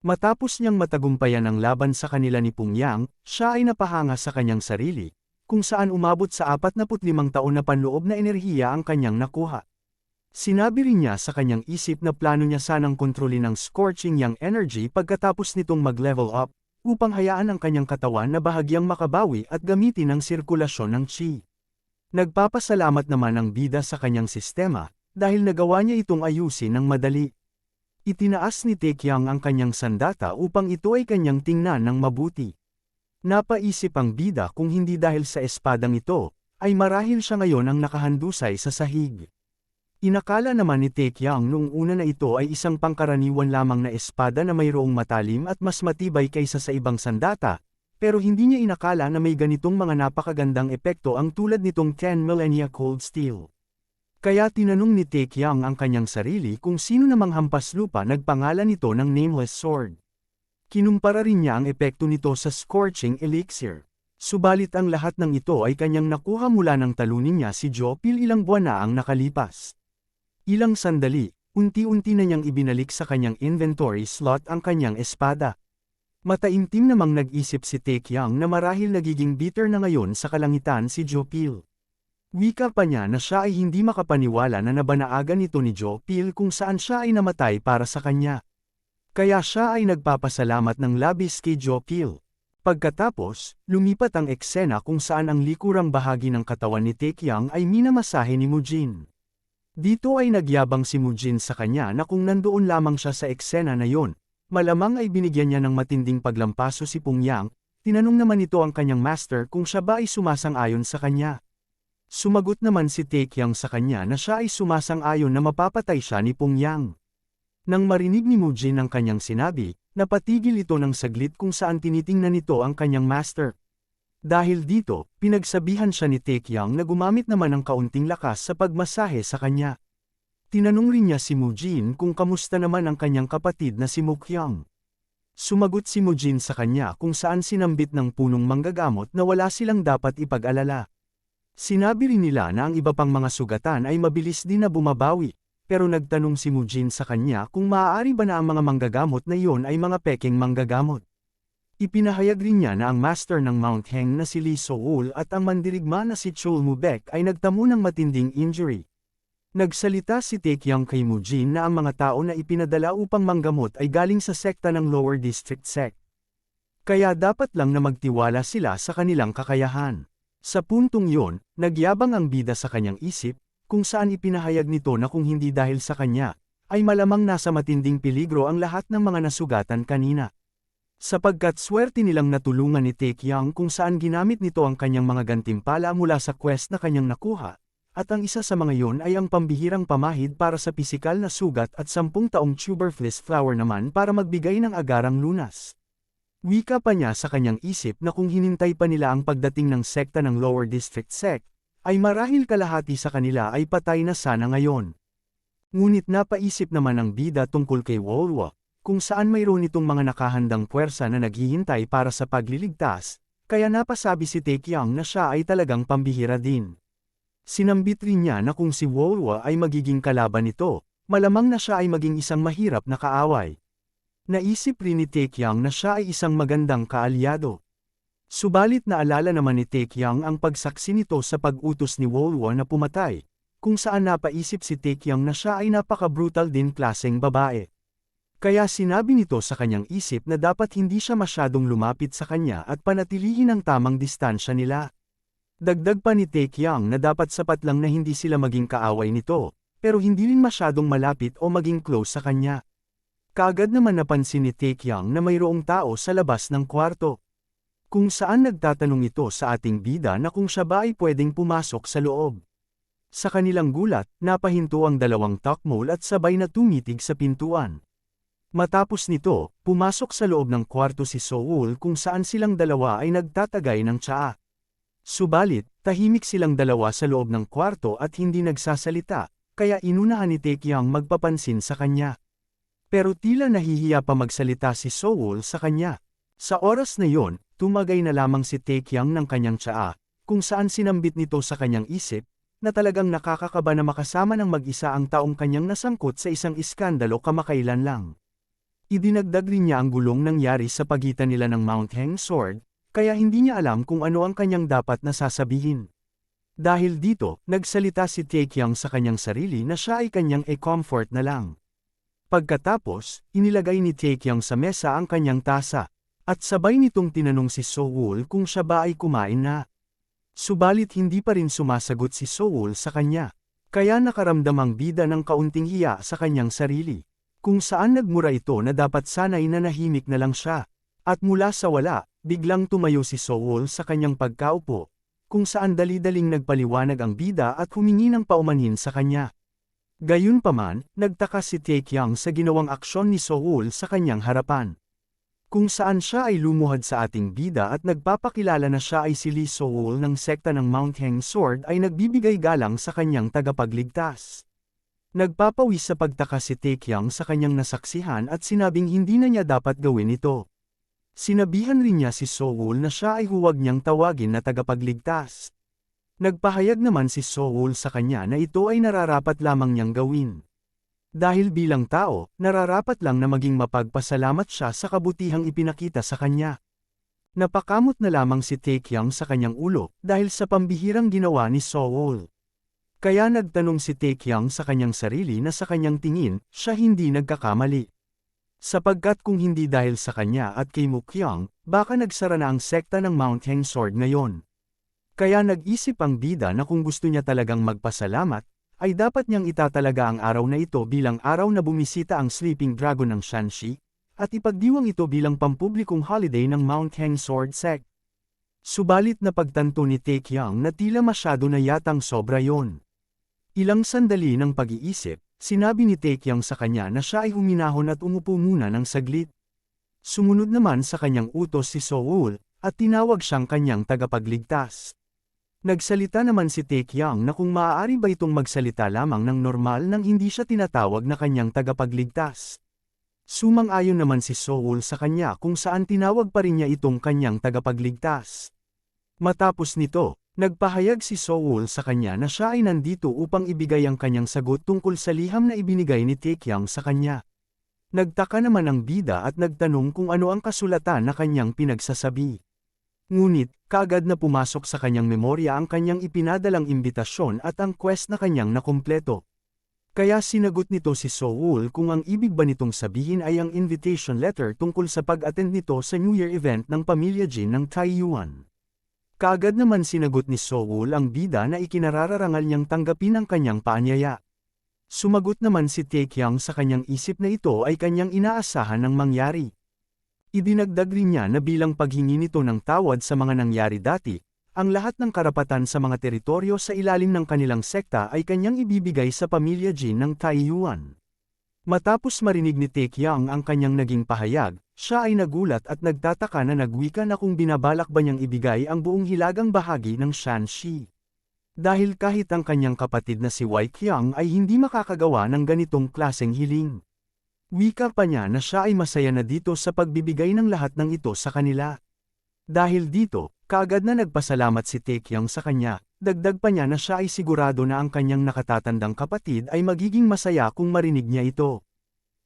Matapos niyang matagumpayan ang laban sa kanila ni Pungyang, siya ay napahanga sa kanyang sarili, kung saan umabot sa 45 taon na panloob na enerhiya ang kanyang nakuha. Sinabi rin niya sa kanyang isip na plano niya sanang kontrolin ang scorching yang energy pagkatapos nitong mag-level up, upang hayaan ang kanyang katawan na bahagyang makabawi at gamitin ang sirkulasyon ng chi. Nagpapasalamat naman ang bida sa kanyang sistema, dahil nagawa niya itong ayusin ng madali. Itinaas ni Taekyang ang kanyang sandata upang ito ay kanyang tingnan ng mabuti. Napaisip ang bida kung hindi dahil sa espadang ito, ay marahil siya ngayon ang nakahandusay sa sahig. Inakala naman ni Taekyang noong una na ito ay isang pangkaraniwan lamang na espada na mayroong matalim at mas matibay kaysa sa ibang sandata, pero hindi niya inakala na may ganitong mga napakagandang epekto ang tulad nitong 10 millennia cold steel. Kaya tinanong ni Taekyang ang kanyang sarili kung sino namang hampas lupa nagpangalan nito ng Nameless Sword. Kinumpara rin niya ang epekto nito sa Scorching Elixir. Subalit ang lahat ng ito ay kanyang nakuha mula ng talunin niya si Jopil ilang buwan na ang nakalipas. Ilang sandali, unti-unti na niyang ibinalik sa kanyang inventory slot ang kanyang espada. Mataimtim namang nag-isip si Taekyang na marahil nagiging bitter na ngayon sa kalangitan si Jopil. Wika pa niya na siya ay hindi makapaniwala na nabanaagan ito ni Jopil kung saan siya ay namatay para sa kanya. Kaya siya ay nagpapasalamat ng labis kay Jopil. Pagkatapos, lumipat ang eksena kung saan ang likurang bahagi ng katawan ni Taekyang ay minamasahe ni Mujin. Dito ay nagyabang si Mujin sa kanya na kung nandoon lamang siya sa eksena na yon, malamang ay binigyan niya ng matinding paglampaso si Pungyang. Tinanong naman ito ang kanyang master kung siya ba ay sumasang-ayon sa kanya. Sumagot naman si Taekyang sa kanya na siya ay sumasang-ayon na mapapatay siya ni Pungyang. Nang marinig ni Mujin ang kanyang sinabi, napatigil ito ng saglit kung saan tinitingnan nito ang kanyang master. Dahil dito, pinagsabihan siya ni Taekyang na gumamit naman ng kaunting lakas sa pagmasahe sa kanya. Tinanong rin niya si Mujin kung kamusta naman ang kanyang kapatid na si Mukyang. Sumagot si Mujin sa kanya kung saan sinambit ng punong manggagamot na wala silang dapat ipag-alala. Sinabi rin nila na ang iba pang mga sugatan ay mabilis din na bumabawi, pero nagtanong si Mujin sa kanya kung maaari ba na ang mga manggagamot na iyon ay mga peking manggagamot. Ipinahayag rin niya na ang master ng Mount Heng na si Lee Soul at ang mandirigma na si Chul Mubek ay nagtamo ng matinding injury. Nagsalita si Taekyang kay Mujin na ang mga tao na ipinadala upang manggamot ay galing sa sekta ng Lower District Sect. Kaya dapat lang na magtiwala sila sa kanilang kakayahan. Sa puntong yon, nagyabang ang bida sa kanyang isip, kung saan ipinahayag nito na kung hindi dahil sa kanya, ay malamang nasa matinding peligro ang lahat ng mga nasugatan kanina. Sapagkat swerte nilang natulungan ni Taekyang kung saan ginamit nito ang kanyang mga gantimpala mula sa quest na kanyang nakuha, at ang isa sa mga yon ay ang pambihirang pamahid para sa pisikal na sugat at 10 taong tuberfliss flower naman para magbigay ng agarang lunas. Wika pa niya sa kanyang isip na kung hinintay pa nila ang pagdating ng sekta ng Lower District Sect, ay marahil kalahati sa kanila ay patay na sana ngayon. Ngunit napaisip naman ang bida tungkol kay Wolwa, kung saan mayroon itong mga nakahandang puwersa na naghihintay para sa pagliligtas, kaya napasabi si Taekyang na siya ay talagang pambihira din. Sinambit rin niya na kung si Wolwa ay magiging kalaban nito, malamang na siya ay maging isang mahirap na kaaway. Naisip rin ni Taekyang na siya ay isang magandang kaalyado. Subalit naalala naman ni Taekyang ang pagsaksi nito sa pag-utos ni Wolwa na pumatay, kung saan napaisip si Taekyang na siya ay napaka-brutal din klaseng babae. Kaya sinabi nito sa kanyang isip na dapat hindi siya masyadong lumapit sa kanya at panatilihin ang tamang distansya nila. Dagdag pa ni Taekyang na dapat sapat lang na hindi sila maging kaaway nito, pero hindi rin masyadong malapit o maging close sa kanya. Kaagad naman napansin ni Taekyang na mayroong tao sa labas ng kwarto. Kung saan nagtatanong ito sa ating bida na kung siya ba ay pwedeng pumasok sa loob. Sa kanilang gulat, napahinto ang dalawang takmol at sabay na tumitig sa pintuan. Matapos nito, pumasok sa loob ng kwarto si Soul kung saan silang dalawa ay nagtatagay ng tsaa. Subalit, tahimik silang dalawa sa loob ng kwarto at hindi nagsasalita, kaya inunahan ni Taekyang magpapansin sa kanya. Pero tila nahihiya pa magsalita si Soul sa kanya. Sa oras na yon, tumagay na lamang si Taekyang ng kanyang tsaa, kung saan sinambit nito sa kanyang isip, na talagang nakakakaba na makasama ng mag-isa ang taong kanyang nasangkot sa isang iskandalo kamakailan lang. Idinagdag rin niya ang gulong nangyari sa pagitan nila ng Mount Heng Sword, kaya hindi niya alam kung ano ang kanyang dapat na sasabihin. Dahil dito, nagsalita si Taekyang sa kanyang sarili na siya ay kanyang e-comfort na lang. Pagkatapos, inilagay ni Taekyang sa mesa ang kanyang tasa, at sabay nitong tinanong si Soul kung siya ba ay kumain na. Subalit hindi pa rin sumasagot si Soul sa kanya, kaya nakaramdam ang bida ng kaunting hiya sa kanyang sarili. Kung saan nagmura ito na dapat sana'y nanahimik na lang siya. At mula sa wala, biglang tumayo si Soul sa kanyang pagkaupo, kung saan dali-daling nagpaliwanag ang bida at humingi ng paumanhin sa kanya. Gayunpaman, nagtaka si Taekyang sa ginawang aksyon ni Soul sa kanyang harapan. Kung saan siya ay lumuhad sa ating bida at nagpapakilala na siya ay si Lee Soul ng sekta ng Mount Heng Sword ay nagbibigay galang sa kanyang tagapagligtas. Nagpapawis sa pagtaka si Taekyang sa kanyang nasaksihan at sinabing hindi na niya dapat gawin ito. Sinabihan rin niya si Soul na siya ay huwag niyang tawagin na tagapagligtas. Nagpahayag naman si Soul sa kanya na ito ay nararapat lamang niyang gawin. Dahil bilang tao, nararapat lang na maging mapagpasalamat siya sa kabutihang ipinakita sa kanya. Napakamot na lamang si Taekyang sa kanyang ulo dahil sa pambihirang ginawa ni Soul. Kaya nagtanong si Taekyang sa kanyang sarili na sa kanyang tingin, siya hindi nagkakamali. Sapagkat kung hindi dahil sa kanya at kay Mukyang, baka nagsara na ang sekta ng Mount Heng Sword ngayon. Kaya nag-isip ang bida na kung gusto niya talagang magpasalamat, ay dapat niyang itatalaga ang araw na ito bilang araw na bumisita ang Sleeping Dragon ng Shanxi, at ipagdiwang ito bilang pampublikong holiday ng Mount Heng Sword Sect. Subalit na pagtanto ni Taekyang na tila masyado na yatang sobra yon. Ilang sandali ng pag-iisip, sinabi ni Taekyang sa kanya na siya ay huminahon at umupo muna ng saglit. Sumunod naman sa kanyang utos si Soul, at tinawag siyang kanyang tagapagligtas. Nagsalita naman si Taekyang na kung maaari ba itong magsalita lamang ng normal nang hindi siya tinatawag na kanyang tagapagligtas. Sumang-ayon naman si Soul sa kanya kung saan tinawag pa rin niya itong kanyang tagapagligtas. Matapos nito, nagpahayag si Soul sa kanya na siya ay nandito upang ibigay ang kanyang sagot tungkol sa liham na ibinigay ni Taekyang sa kanya. Nagtaka naman ang bida at nagtanong kung ano ang kasulatan na kanyang pinagsasabi. Ngunit, kaagad na pumasok sa kanyang memorya ang kanyang ipinadalang imbitasyon at ang quest na kanyang nakumpleto. Kaya sinagot nito si Soul kung ang ibig ba nitong sabihin ay ang invitation letter tungkol sa pag-attend nito sa New Year event ng pamilya Jin ng Taiyuan. Kaagad naman sinagot ni Soul ang bida na ikinararangal niyang tanggapin ang kanyang paanyaya. Sumagot naman si Taekyang sa kanyang isip na ito ay kanyang inaasahan ng mangyari. Idinagdag rin niya na bilang paghingi nito ng tawad sa mga nangyari dati, ang lahat ng karapatan sa mga teritoryo sa ilalim ng kanilang sekta ay kanyang ibibigay sa pamilya Jin ng Taiyuan. Matapos marinig ni Taekyang ang kanyang naging pahayag, siya ay nagulat at nagtataka na nagwika na kung binabalak ba niyang ibigay ang buong hilagang bahagi ng Shanxi. Dahil kahit ang kanyang kapatid na si Wei Qiang ay hindi makakagawa ng ganitong klaseng hiling. Wika pa niya na siya ay masaya na dito sa pagbibigay ng lahat ng ito sa kanila. Dahil dito, kaagad na nagpasalamat si Taekyang sa kanya, dagdag pa niya na siya ay sigurado na ang kanyang nakatatandang kapatid ay magiging masaya kung marinig niya ito.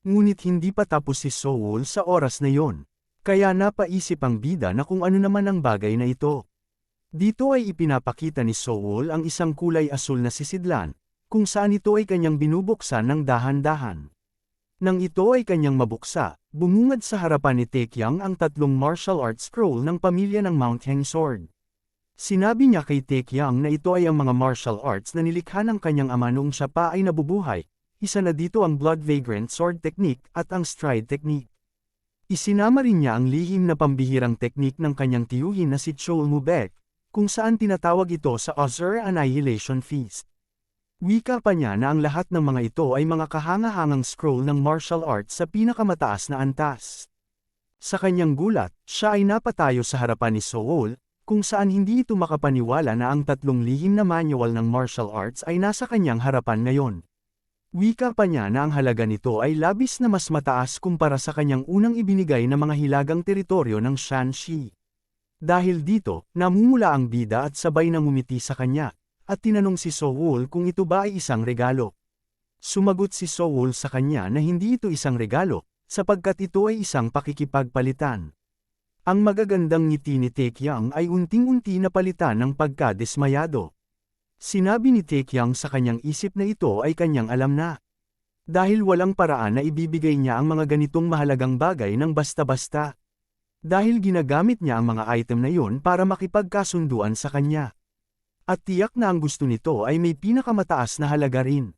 Ngunit hindi pa tapos si Soul sa oras na yon. Kaya napaisip ang bida na kung ano naman ang bagay na ito. Dito ay ipinapakita ni Soul ang isang kulay asul na sisidlan, kung saan ito ay kanyang binubuksan ng dahan-dahan. Nang ito ay kanyang mabuksa, bumungad sa harapan ni Taekyang ang tatlong martial arts scroll ng pamilya ng Mount Heng Sword. Sinabi niya kay Taekyang na ito ay ang mga martial arts na nilikha ng kanyang ama noong siya pa ay nabubuhay, isa na dito ang Blood Vagrant Sword Technique at ang Stride Technique. Isinama rin niya ang lihim na pambihirang teknik ng kanyang tiyuhin na si Chol Mubek, kung saan tinatawag ito sa Azure Annihilation Feast. Wika pa niya na ang lahat ng mga ito ay mga kahangahangang scroll ng martial arts sa pinakamataas na antas. Sa kanyang gulat, siya ay napatayo sa harapan ni Soul, kung saan hindi ito makapaniwala na ang tatlong lihim na manual ng martial arts ay nasa kanyang harapan ngayon. Wika pa niya na ang halaga nito ay labis na mas mataas kumpara sa kanyang unang ibinigay na mga hilagang teritoryo ng Shanxi. Dahil dito, namumula ang bida at sabay na ngumiti sa kanya, at tinanong si Soul kung ito ba ay isang regalo. Sumagot si Soul sa kanya na hindi ito isang regalo, sapagkat ito ay isang pakikipagpalitan. Ang magagandang ngiti ni Taekyang ay unting-unti na palitan ng pagkadismayado. Sinabi ni Taekyang sa kanyang isip na ito ay kanyang alam na. Dahil walang paraan na ibibigay niya ang mga ganitong mahalagang bagay ng basta-basta. Dahil ginagamit niya ang mga item na yun para makipagkasunduan sa kanya. At tiyak na ang gusto nito ay may pinakamataas na halaga rin.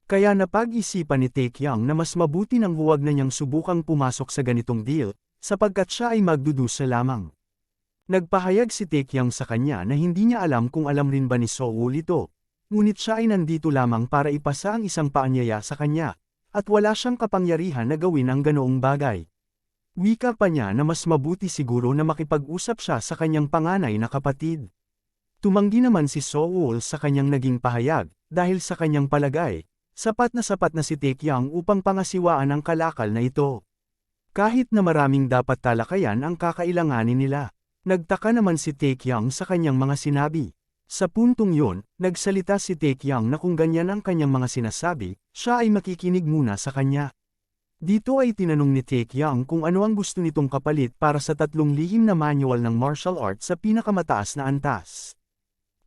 Kaya napag-isipan ni Taekyang na mas mabuti nang huwag na niyang subukang pumasok sa ganitong deal, sapagkat siya ay magdudusa lamang. Nagpahayag si Taekyang sa kanya na hindi niya alam kung alam rin ba ni Soul ito, ngunit siya ay nandito lamang para ipasa ang isang paanyaya sa kanya, at wala siyang kapangyarihan na gawin ang ganoong bagay. Wika pa niya na mas mabuti siguro na makipag-usap siya sa kanyang panganay na kapatid. Tumanggi naman si Soul sa kanyang naging pahayag, dahil sa kanyang palagay, sapat na si Taekyang upang pangasiwaan ang kalakal na ito. Kahit na maraming dapat talakayan ang kakailanganin nila. Nagtaka naman si Taekyang sa kanyang mga sinabi. Sa puntong yon, nagsalita si Taekyang na kung ganyan ang kanyang mga sinasabi, siya ay makikinig muna sa kanya. Dito ay tinanong ni Taekyang kung ano ang gusto nitong kapalit para sa 3 lihim na manual ng martial arts sa pinakamataas na antas.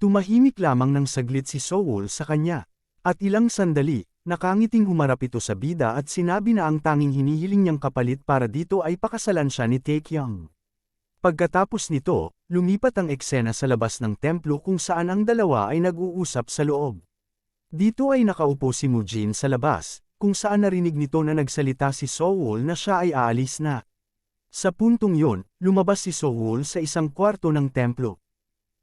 Tumahimik lamang ng saglit si Soul sa kanya. At ilang sandali, nakangiting humarap ito sa bida at sinabi na ang tanging hinihiling niyang kapalit para dito ay pakasalan siya ni Taekyang. Pagkatapos nito, lumipat ang eksena sa labas ng templo kung saan ang dalawa ay nag-uusap sa loob. Dito ay nakaupo si Mujin sa labas, kung saan narinig nito na nagsalita si Soul na siya ay aalis na. Sa puntong yon, lumabas si Soul sa isang kwarto ng templo.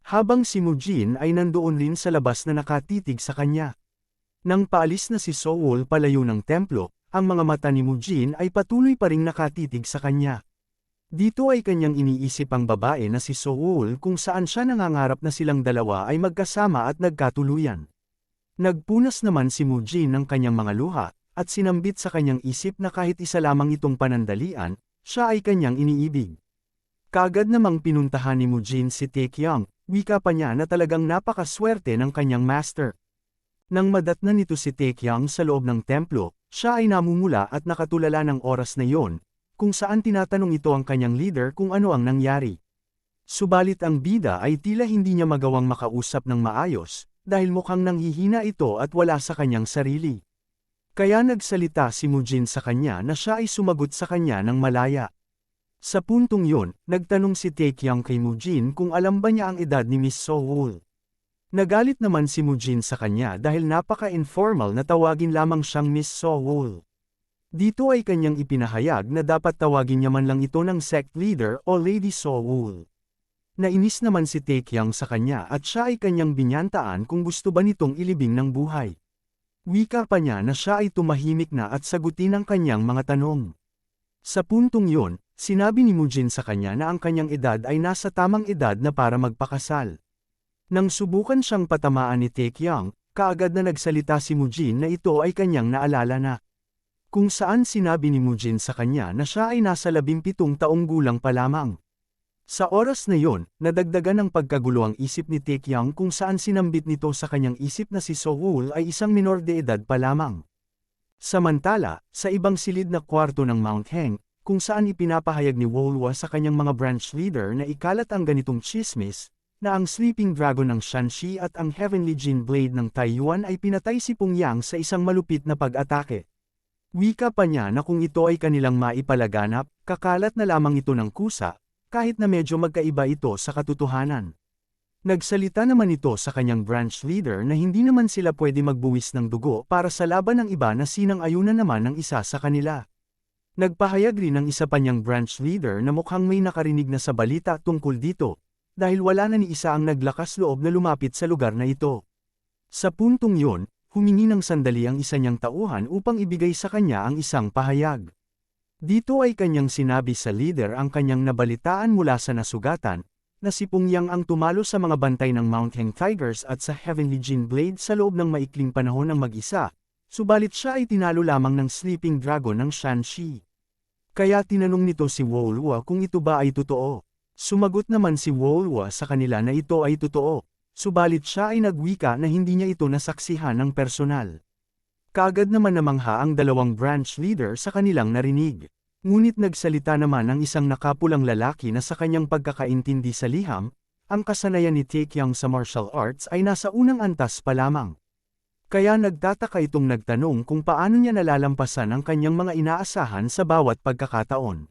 Habang si Mujin ay nandoon rin sa labas na nakatitig sa kanya. Nang paalis na si Soul palayo ng templo, ang mga mata ni Mujin ay patuloy pa ring nakatitig sa kanya. Dito ay kanyang iniisip ang babae na si Soul kung saan siya nangangarap na silang dalawa ay magkasama at nagkatuluyan. Nagpunas naman si Mujin ng kanyang mga luha, at sinambit sa kanyang isip na kahit isa lamang itong panandalian, siya ay kanyang iniibig. Kaagad namang pinuntahan ni Mujin si Taekyang, wika pa niya na talagang napakaswerte ng kanyang master. Nang madatnan nito si Taekyang sa loob ng templo, siya ay namumula at nakatulala ng oras na iyon, kung saan tinatanong ito ang kanyang leader kung ano ang nangyari. Subalit ang bida ay tila hindi niya magawang makausap ng maayos, dahil mukhang nanghihina ito at wala sa kanyang sarili. Kaya nagsalita si Mujin sa kanya na siya ay sumagot sa kanya ng malaya. Sa puntong yon, nagtanong si Taekyang kay Mujin kung alam ba niya ang edad ni Miss Soul. Nagalit naman si Mujin sa kanya dahil napaka-informal na tawagin lamang siyang Miss Soul. Dito ay kanyang ipinahayag na dapat tawagin niya man lang ito ng sect leader o Lady Soul. Nainis naman si Taekyang sa kanya at siya ay kanyang binyantaan kung gusto ba nitong ilibing ng buhay. Wika pa niya na siya ay tumahimik na at sagutin ang kanyang mga tanong. Sa puntong yon, sinabi ni Mujin sa kanya na ang kanyang edad ay nasa tamang edad na para magpakasal. Nang subukan siyang patamaan ni Taekyang, kaagad na nagsalita si Mujin na ito ay kanyang naalala na. Kung saan sinabi ni Mujin sa kanya na siya ay nasa 17 taong gulang pa lamang. Sa oras na yon, nadagdagan ng pagkagulo ang isip ni Taekyang kung saan sinambit nito sa kanyang isip na si Soul ay isang minor de edad pa lamang. Samantala, sa ibang silid na kwarto ng Mount Heng, kung saan ipinapahayag ni Wolwa sa kanyang mga branch leader na ikalat ang ganitong chismis, na ang Sleeping Dragon ng Shanxi at ang Heavenly Jin Blade ng Taiyuan ay pinatay si Pungyang sa isang malupit na pag-atake. Wika pa niya na kung ito ay kanilang maipalaganap, kakalat na lamang ito ng kusa, kahit na medyo magkaiba ito sa katotohanan. Nagsalita naman ito sa kanyang branch leader na hindi naman sila pwede magbuwis ng dugo para sa laban ng iba na sinang-ayunan naman ng isa sa kanila. Nagpahayag rin ng isa pa niyang branch leader na mukhang may nakarinig na sa balita tungkol dito, dahil wala na ni isa ang naglakas loob na lumapit sa lugar na ito. Sa puntong yon, humingi ng sandali ang isa niyang tauhan upang ibigay sa kanya ang isang pahayag. Dito ay kanyang sinabi sa leader ang kanyang nabalitaan mula sa nasugatan, na si Pungyang ang tumalo sa mga bantay ng Mount Heng Tigers at sa Heavenly Jin Blade sa loob ng maikling panahon ng mag-isa, subalit siya ay tinalo lamang ng Sleeping Dragon ng Shanxi. Kaya tinanong nito si Wolwa kung ito ba ay totoo. Sumagot naman si Wolwa sa kanila na ito ay totoo, subalit siya ay nagwika na hindi niya ito nasaksihan ng personal. Kaagad naman namangha ang dalawang branch leader sa kanilang narinig. Ngunit nagsalita naman ang isang nakapulang lalaki na sa kanyang pagkakaintindi sa liham, ang kasanayan ni Taekyang sa martial arts ay nasa unang antas pa lamang. Kaya nagtataka itong nagtanong kung paano niya nalalampasan ang kanyang mga inaasahan sa bawat pagkakataon.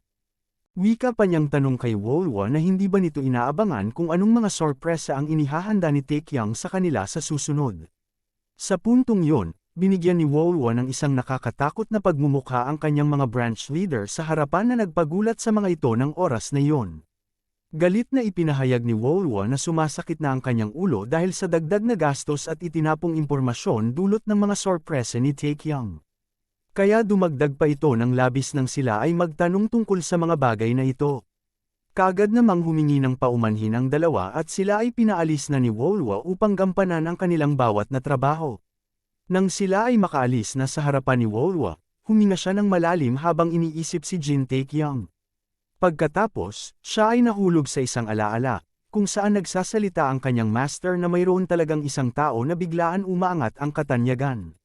Wika pa niyang tanong kay Wolwa na hindi ba nito inaabangan kung anong mga sorpresa ang inihahanda ni Taekyang sa kanila sa susunod. Sa puntong yon, binigyan ni Wolwa ng isang nakakatakot na pagmumukha ang kanyang mga branch leader sa harapan na nagpagulat sa mga ito ng oras na iyon. Galit na ipinahayag ni Wolwa na sumasakit na ang kanyang ulo dahil sa dagdag na gastos at itinapong impormasyon dulot ng mga sorpresa ni Taekyang. Kaya dumagdag pa ito ng labis nang sila ay magtanong tungkol sa mga bagay na ito. Kaagad namang humingi ng paumanhin ang dalawa at sila ay pinaalis na ni Wolwa upang gampanan ang kanilang bawat na trabaho. Nang sila ay makaalis na sa harapan ni Wolwa, huminga siya ng malalim habang iniisip si Jin Taekyang. Pagkatapos, siya ay nahulog sa isang alaala, kung saan nagsasalita ang kanyang master na mayroon talagang isang tao na biglaan umaangat ang katanyagan.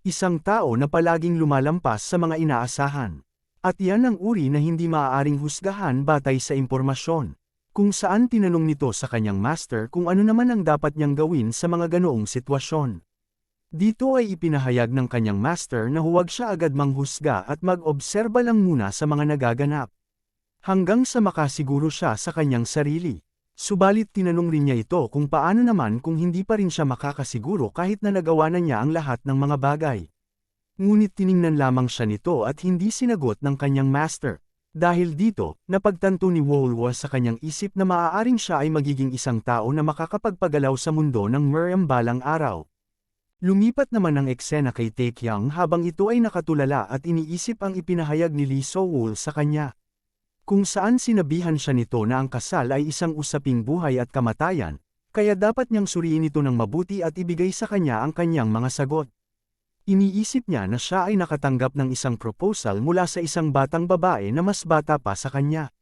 Isang tao na palaging lumalampas sa mga inaasahan. At yan ang uri na hindi maaaring husgahan batay sa impormasyon. Kung saan tinanong nito sa kanyang master kung ano naman ang dapat niyang gawin sa mga ganoong sitwasyon. Dito ay ipinahayag ng kanyang master na huwag siya agad manghusga at mag-obserba lang muna sa mga nagaganap. Hanggang sa makasiguro siya sa kanyang sarili. Subalit tinanong rin niya ito kung paano naman kung hindi pa rin siya makakasiguro kahit na nagawa na niya ang lahat ng mga bagay. Ngunit tiningnan lamang siya nito at hindi sinagot ng kanyang master. Dahil dito, napagtanto ni Wolwa sa kanyang isip na maaaring siya ay magiging isang tao na makakapagpagalaw sa mundo ng Miriam balang araw. Lumipat naman ang eksena kay Taekyang habang ito ay nakatulala at iniisip ang ipinahayag ni Lee So-wol sa kanya. Kung saan sinabihan siya nito na ang kasal ay isang usaping buhay at kamatayan, kaya dapat niyang suriin ito ng mabuti at ibigay sa kanya ang kanyang mga sagot. Iniisip niya na siya ay nakatanggap ng isang proposal mula sa isang batang babae na mas bata pa sa kanya.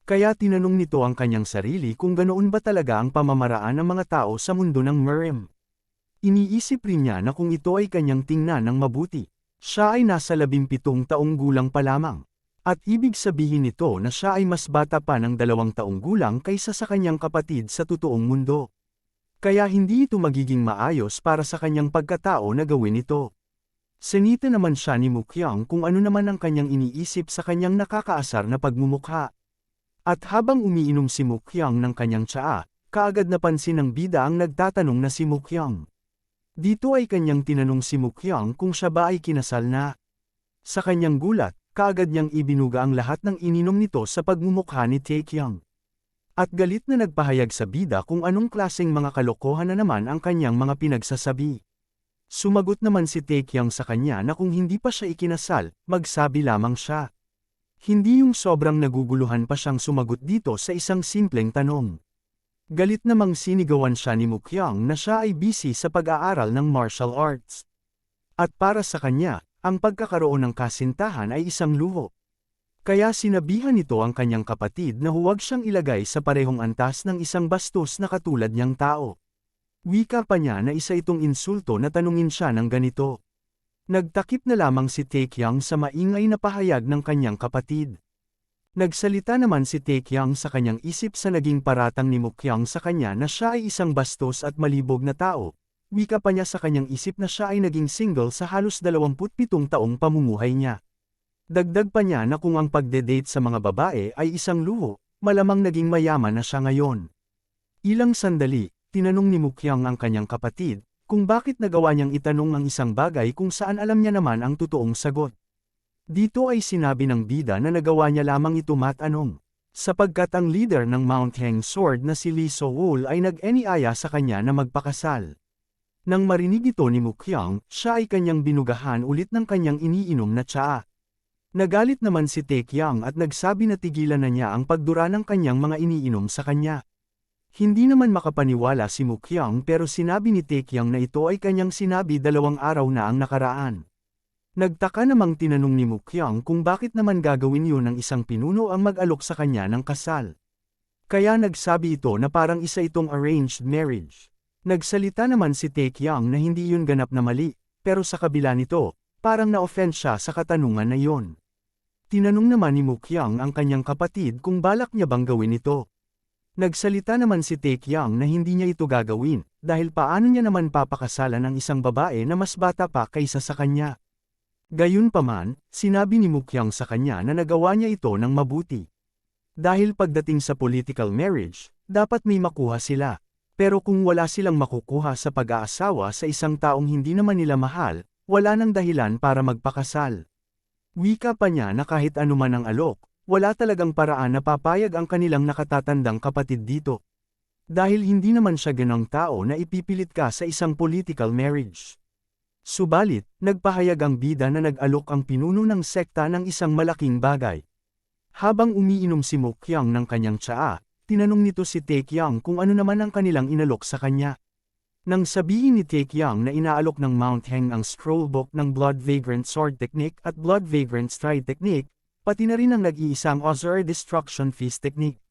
Kaya tinanong nito ang kanyang sarili kung ganoon ba talaga ang pamamaraan ng mga tao sa mundo ng Miriam. Iniisip rin niya na kung ito ay kanyang tingnan ng mabuti, siya ay nasa 17 taong gulang pa lamang. At ibig sabihin nito na siya ay mas bata pa ng 2 taong gulang kaysa sa kanyang kapatid sa totoong mundo. Kaya hindi ito magiging maayos para sa kanyang pagkatao na gawin ito. Sinita naman siya ni Mukyang kung ano naman ang kanyang iniisip sa kanyang nakakaasar na pagmumukha. At habang umiinom si Mukyang ng kanyang tsaa, kaagad napansin ng bida ang nagtatanong na si Mukyang. Dito ay kanyang tinanong si Mukyang kung siya ba ay kinasal na. Sa kanyang gulat, kaagad niyang ibinuga ang lahat ng ininom nito sa pagmumukha ni Taekyang. At galit na nagpahayag sa bida kung anong klaseng mga kalokohan na naman ang kanyang mga pinagsasabi. Sumagot naman si Taekyang sa kanya na kung hindi pa siya ikinasal, magsabi lamang siya. Hindi yung sobrang naguguluhan pa siyang sumagot dito sa isang simpleng tanong. Galit namang sinigawan siya ni Mukyang na siya ay busy sa pag-aaral ng martial arts. At para sa kanya, ang pagkakaroon ng kasintahan ay isang luho. Kaya sinabihan nito ang kanyang kapatid na huwag siyang ilagay sa parehong antas ng isang bastos na katulad niyang tao. Wika pa niya na isa itong insulto na tanungin siya ng ganito. Nagtakip na lamang si Taekyang sa maingay na pahayag ng kanyang kapatid. Nagsalita naman si Taekyang sa kanyang isip sa naging paratang ni Mukyang sa kanya na siya ay isang bastos at malibog na tao. Wika pa niya sa kanyang isip na siya ay naging single sa halos 27 taong pamumuhay niya. Dagdag pa niya na kung ang pagde-date sa mga babae ay isang luho, malamang naging mayaman na siya ngayon. Ilang sandali, tinanong ni Mukyang ang kanyang kapatid, kung bakit nagawa niyang itanong ang isang bagay kung saan alam niya naman ang totoong sagot. Dito ay sinabi ng bida na nagawa niya lamang ito matanong, sapagkat ang leader ng Mount Heng Sword na si Lee So-wol ay nag-eniaya sa kanya na magpakasal. Nang marinig ito ni Mukyang, siya ay kanyang binugahan ulit ng kanyang iniinom na tsaa. Nagalit naman si Taekyang at nagsabi na tigilan na niya ang pagdura ng kanyang mga iniinom sa kanya. Hindi naman makapaniwala si Mukyang pero sinabi ni Taekyang na ito ay kanyang sinabi 2 araw na ang nakaraan. Nagtaka namang tinanong ni Mukyang kung bakit naman gagawin yun ng isang pinuno ang mag-alok sa kanya ng kasal. Kaya nagsabi ito na parang isa itong arranged marriage. Nagsalita naman si Taekyang na hindi yun ganap na mali, pero sa kabila nito, parang na-offend siya sa katanungan na iyon. Tinanong naman ni Mukyang ang kanyang kapatid kung balak niya bang gawin ito. Nagsalita naman si Taekyang na hindi niya ito gagawin, dahil paano niya naman papakasalan ang isang babae na mas bata pa kaysa sa kanya. Gayunpaman, sinabi ni Mukyang sa kanya na nagawa niya ito ng mabuti. Dahil pagdating sa political marriage, dapat may makuha sila. Pero kung wala silang makukuha sa pag-aasawa sa isang taong hindi naman nila mahal, wala nang dahilan para magpakasal. Wika pa niya na kahit anuman ang alok, wala talagang paraan na papayag ang kanilang nakatatandang kapatid dito. Dahil hindi naman siya ganang tao na ipipilit ka sa isang political marriage. Subalit, nagpahayag ang bida na nag-alok ang pinuno ng sekta ng isang malaking bagay. Habang umiinom si Mukyang ng kanyang tsaa, tinanong nito si Taekyang kung ano naman ang kanilang inalok sa kanya. Nang sabihin ni Taekyang na inaalok ng Mount Heng ang scroll book ng Blood Vagrant Sword Technique at Blood Vagrant Stride Technique, pati na rin ang nag-iisang Ozur Destruction Feast Technique.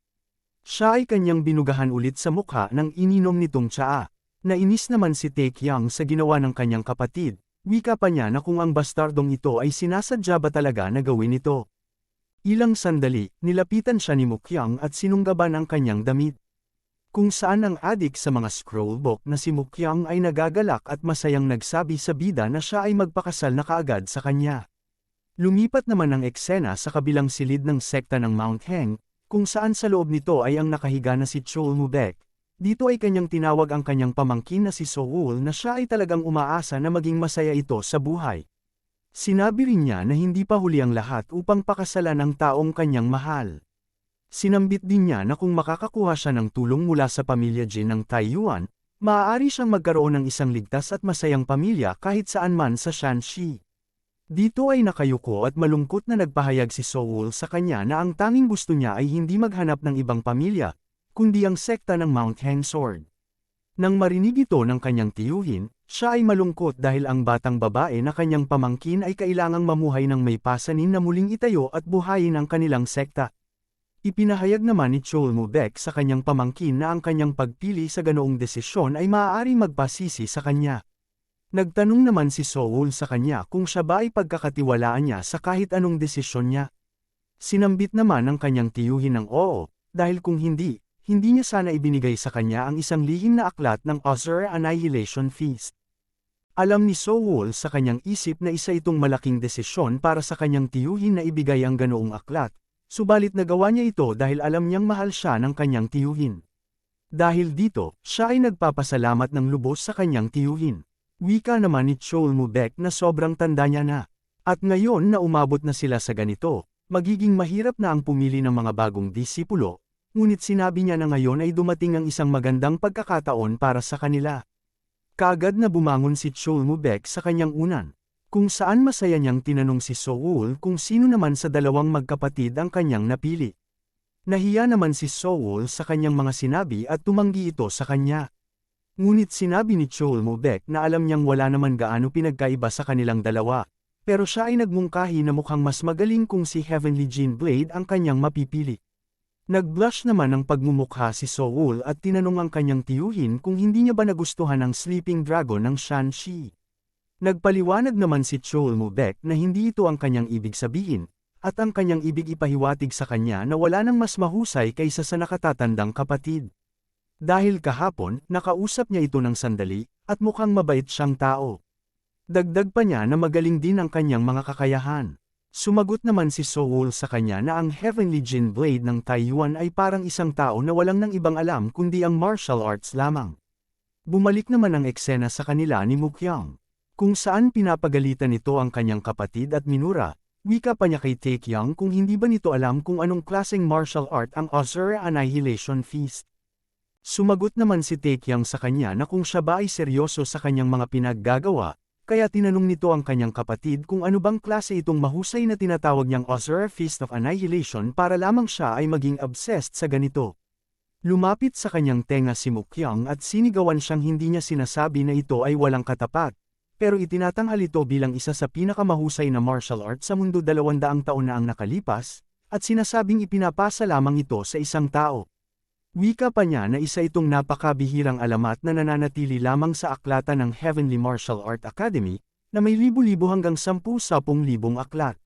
Siya ay kanyang binugahan ulit sa mukha nang ininom nitong tsaa. Nainis naman si Taekyang sa ginawa ng kanyang kapatid, wika pa niya na kung ang bastardong ito ay sinasadya ba talaga na gawin ito. Ilang sandali, nilapitan siya ni Mukyang at sinunggaban ang kanyang damit. Kung saan ang adik sa mga scrollbook na si Mukyang ay nagagalak at masayang nagsabi sa bida na siya ay magpakasal na kaagad sa kanya. Lumipat naman ang eksena sa kabilang silid ng sekta ng Mount Heng, kung saan sa loob nito ay ang nakahiga na si Chol Mubek. Dito ay kanyang tinawag ang kanyang pamangkin na si Soul na siya ay talagang umaasa na maging masaya ito sa buhay. Sinabi rin niya na hindi pa huli ang lahat upang pakasalan ang taong kanyang mahal. Sinambit din niya na kung makakakuha siya ng tulong mula sa pamilya Jin ng Taiyuan, maaari siyang magkaroon ng isang ligtas at masayang pamilya kahit saan man sa Shanxi. Dito ay nakayuko at malungkot na nagpahayag si Soul sa kanya na ang tanging gusto niya ay hindi maghanap ng ibang pamilya, kundi ang sekta ng Mount Heng Sword. Nang marinig ito ng kanyang tiyuhin, siya ay malungkot dahil ang batang babae na kanyang pamangkin ay kailangang mamuhay ng may pasanin na muling itayo at buhayin ang kanilang sekta. Ipinahayag naman ni Chol Mubek sa kanyang pamangkin na ang kanyang pagpili sa ganoong desisyon ay maaaring magpasisi sa kanya. Nagtanong naman si Soul sa kanya kung siya ba ay pagkakatiwalaan niya sa kahit anong desisyon niya. Sinambit naman ng kanyang tiyuhin ng oo, dahil kung hindi niya sana ibinigay sa kanya ang isang lihim na aklat ng Ozur Annihilation Feast. Alam ni Soul sa kanyang isip na isa itong malaking desisyon para sa kanyang tiyuhin na ibigay ang ganoong aklat, subalit nagawa niya ito dahil alam niyang mahal siya ng kanyang tiyuhin. Dahil dito, siya ay nagpapasalamat ng lubos sa kanyang tiyuhin. Wika naman ni Chol Mubek na sobrang tanda niya na. At ngayon na umabot na sila sa ganito, magiging mahirap na ang pumili ng mga bagong disipulo. Ngunit sinabi niya na ngayon ay dumating ang isang magandang pagkakataon para sa kanila. Kaagad na bumangon si Chol Mubek sa kanyang unan, kung saan masaya niyang tinanong si Soul kung sino naman sa dalawang magkapatid ang kanyang napili. Nahiya naman si Soul sa kanyang mga sinabi at tumanggi ito sa kanya. Ngunit sinabi ni Chol Mubek na alam niyang wala naman gaano pinagkaiba sa kanilang dalawa, pero siya ay nagmungkahi na mukhang mas magaling kung si Heavenly Jin Blade ang kanyang mapipili. Nag-blush naman ang pagmumukha si Soul at tinanong ang kanyang tiyuhin kung hindi niya ba nagustuhan ang Sleeping Dragon ng Shanxi. Nagpaliwanag naman si Chol Mubek na hindi ito ang kanyang ibig sabihin, at ang kanyang ibig ipahiwatig sa kanya na wala nang mas mahusay kaysa sa nakatatandang kapatid. Dahil kahapon, nakausap niya ito ng sandali, at mukhang mabait siyang tao. Dagdag pa niya na magaling din ang kanyang mga kakayahan. Sumagot naman si Soul sa kanya na ang Heavenly Jin Blade ng Taiyuan ay parang isang tao na walang nang ibang alam kundi ang martial arts lamang. Bumalik naman ang eksena sa kanila ni Mukyang, kung saan pinapagalitan nito ang kanyang kapatid at minura. Wika pa niya kay Taekyang kung hindi ba nito alam kung anong klaseng martial art ang Ozur Annihilation Feast. Sumagot naman si Taekyang sa kanya na kung siya ba ay seryoso sa kanyang mga pinaggagawa, kaya tinanong nito ang kanyang kapatid kung ano bang klase itong mahusay na tinatawag niyang Ozur Feast of Annihilation para lamang siya ay maging obsessed sa ganito. Lumapit sa kanyang tenga si Mukyang at sinigawan siyang hindi niya sinasabi na ito ay walang katapat, pero itinatanghal ito bilang isa sa pinakamahusay na martial art sa mundo 200 taon na ang nakalipas, at sinasabing ipinapasa lamang ito sa isang tao. Wika pa niya na isa itong napakabihirang alamat na nananatili lamang sa aklatan ng Heavenly Martial Art Academy, na may libo-libo hanggang 10,000 aklat.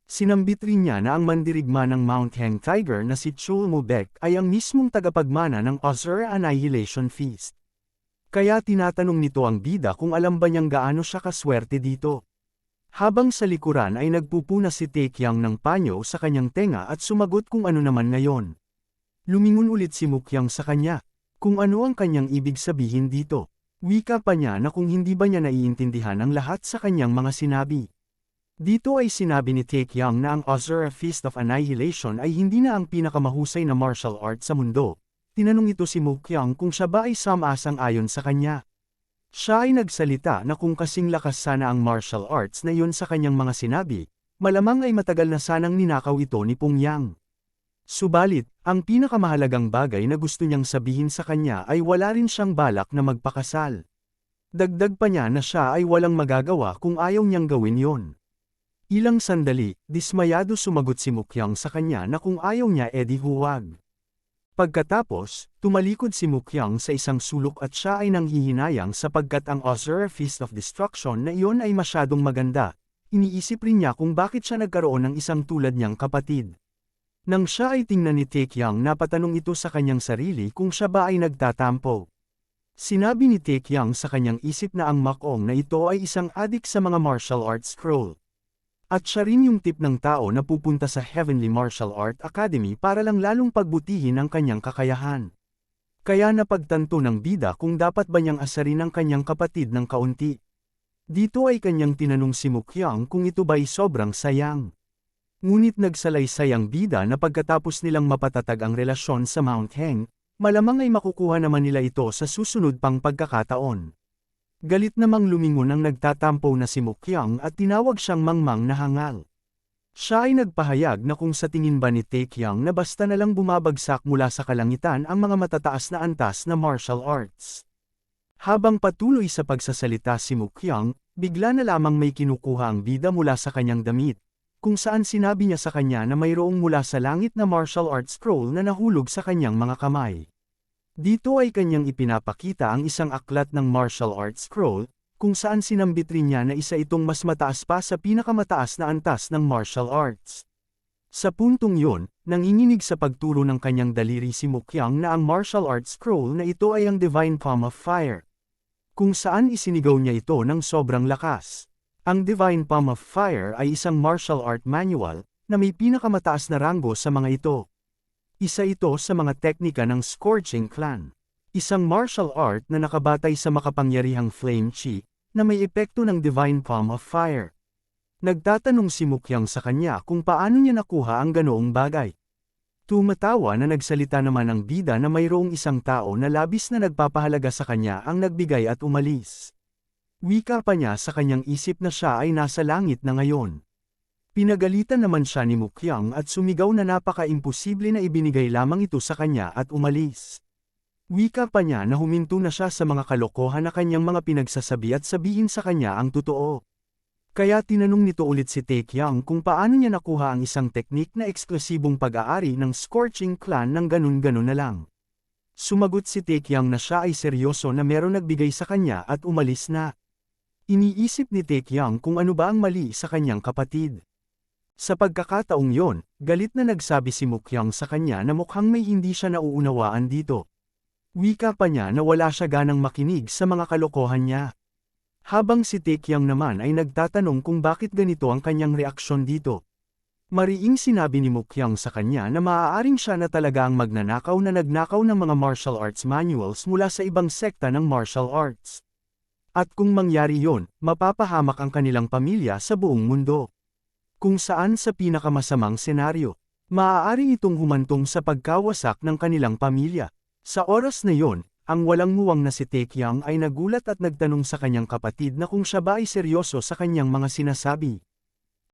Sinambit rin niya na ang mandirigma ng Mount Heng Tiger na si Chul Mubek ay ang mismong tagapagmana ng Azure Annihilation Feast. Kaya tinatanong nito ang bida kung alam ba niyang gaano siya kaswerte dito. Habang sa likuran ay nagpupuna si Taekyang ng panyo sa kanyang tenga at sumagot kung ano naman ngayon. Lumingon ulit si Mukyang sa kanya, kung ano ang kanyang ibig sabihin dito. Wika pa niya na kung hindi ba niya naiintindihan ang lahat sa kanyang mga sinabi. Dito ay sinabi ni Taekyang na ang Azure Feast of Annihilation ay hindi na ang pinakamahusay na martial art sa mundo. Tinanong ito si Mukyang kung siya ba ay sumasang-ayon sa kanya. Siya ay nagsalita na kung kasing lakas sana ang martial arts na yun sa kanyang mga sinabi, malamang ay matagal na sanang ninakaw ito ni Pungyang. Subalit, ang pinakamahalagang bagay na gusto niyang sabihin sa kanya ay wala rin siyang balak na magpakasal. Dagdag pa niya na siya ay walang magagawa kung ayaw niyang gawin yon. Ilang sandali, dismayado sumagot si Mukyang sa kanya na kung ayaw niya edi huwag. Pagkatapos, tumalikod si Mukyang sa isang sulok at siya ay nanghihinayang sapagkat ang Azure Feast of Destruction na iyon ay masyadong maganda. Iniisip rin niya kung bakit siya nagkaroon ng isang tulad niyang kapatid. Nang siya ay tingnan ni Taekyang napatanong ito sa kanyang sarili kung siya ba ay nagtatampo. Sinabi ni Taekyang sa kanyang isip na ang Makong na ito ay isang adik sa mga martial arts scroll. At siya rin yung tip ng tao na pupunta sa Heavenly Martial Art Academy para lang lalong pagbutihin ang kanyang kakayahan. Kaya napagtanto ng bida kung dapat ba niyang asarin ang kanyang kapatid ng kaunti. Dito ay kanyang tinanong si Mukyang kung ito ba'y sobrang sayang. Ngunit nagsalaysay ang bida na pagkatapos nilang mapatatag ang relasyon sa Mount Heng, malamang ay makukuha naman nila ito sa susunod pang pagkakataon. Galit namang lumingon ang nagtatampo na si Mukyang at tinawag siyang mangmang na hangal. Siya ay nagpahayag na kung sa tingin ba ni Taekyang na basta na lang bumabagsak mula sa kalangitan ang mga matataas na antas na martial arts. Habang patuloy sa pagsasalita si Mukyang, bigla na lamang may kinukuha ang bida mula sa kanyang damit, kung saan sinabi niya sa kanya na mayroong mula sa langit na martial arts scroll na nahulog sa kanyang mga kamay. Dito ay kanyang ipinapakita ang isang aklat ng martial arts scroll, kung saan sinambit rin niya na isa itong mas mataas pa sa pinakamataas na antas ng martial arts. Sa puntong yun, nanginginig sa pagturo ng kanyang daliri si Mukyang na ang martial arts scroll na ito ay ang Divine Palm of Fire. Kung saan isinigaw niya ito ng sobrang lakas. Ang Divine Palm of Fire ay isang martial art manual, na may pinakamataas na ranggo sa mga ito. Isa ito sa mga teknika ng Scorching Clan. Isang martial art na nakabatay sa makapangyarihang flame chi, na may epekto ng Divine Palm of Fire. Nagtatanong si Mukyang sa kanya kung paano niya nakuha ang ganoong bagay. Tumatawa na nagsalita naman ang bida na mayroong isang tao na labis na nagpapahalaga sa kanya ang nagbigay at umalis. Wika pa niya sa kanyang isip na siya ay nasa langit na ngayon. Pinagalitan naman siya ni Mukyang at sumigaw na napaka-imposible na ibinigay lamang ito sa kanya at umalis. Wika pa niya na huminto na siya sa mga kalokohan na kanyang mga pinagsasabi at sabihin sa kanya ang totoo. Kaya tinanong nito ulit si Taekyang kung paano niya nakuha ang isang teknik na eksklusibong pag-aari ng Scorching Clan ng ganun-ganun na lang. Sumagot si Taekyang na siya ay seryoso na meron nagbigay sa kanya at umalis na. Iniisip ni Taekyang kung ano ba ang mali sa kanyang kapatid. Sa pagkakataong yon, galit na nagsabi si Mukyang sa kanya na mukhang may hindi siya nauunawaan dito. Wika pa niya na wala siya ganang makinig sa mga kalokohan niya. Habang si Taekyang naman ay nagtatanong kung bakit ganito ang kanyang reaksyon dito. Mariing sinabi ni Mukyang sa kanya na maaaring siya na talaga ang magnanakaw na nagnakaw ng mga martial arts manuals mula sa ibang sekta ng martial arts. At kung mangyari yon, mapapahamak ang kanilang pamilya sa buong mundo. Kung saan sa pinakamasamang senaryo, maaari itong humantong sa pagkawasak ng kanilang pamilya. Sa oras na yon, ang walang muwang na si Taekyang ay nagulat at nagtanong sa kanyang kapatid na kung siya ba ay seryoso sa kanyang mga sinasabi.